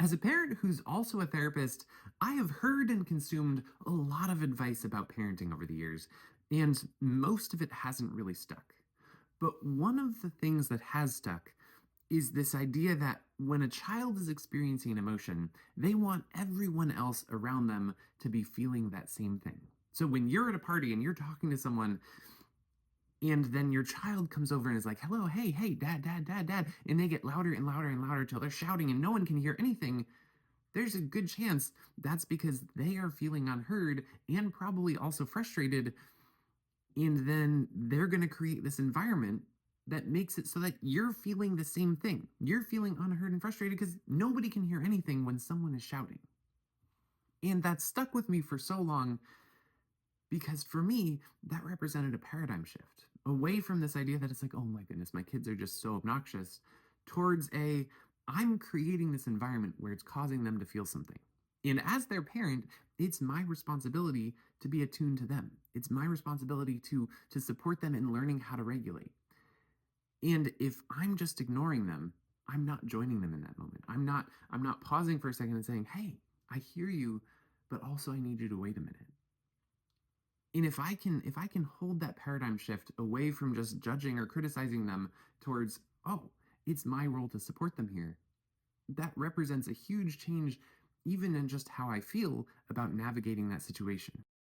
As a parent who's also a therapist, I have heard and consumed a lot of advice about parenting over the years, and most of it hasn't really stuck. But one of the things that has stuck is this idea that when a child is experiencing an emotion, they want everyone else around them to be feeling that same thing. So when you're at a party and you're talking to someone, and then your child comes over and is like, hello, hey, hey, dad, dad, dad, dad. And they get louder and louder and louder till they're shouting and no one can hear anything. There's a good chance that's because they are feeling unheard and probably also frustrated. And then they're going to create this environment that makes it so that you're feeling the same thing. You're feeling unheard and frustrated because nobody can hear anything when someone is shouting. And that stuck with me for so long because for me, that represented a paradigm shift away from this idea that it's like, oh my goodness, my kids are just so obnoxious, towards I'm creating this environment where it's causing them to feel something. And as their parent, it's my responsibility to be attuned to them. It's my responsibility to support them in learning how to regulate. And if I'm just ignoring them, I'm not joining them in that moment. I'm not pausing for a second and saying, "Hey, I hear you, but also I need you to wait a minute." And if I can hold that paradigm shift away from just judging or criticizing them towards, oh, it's my role to support them here, that represents a huge change even in just how I feel about navigating that situation.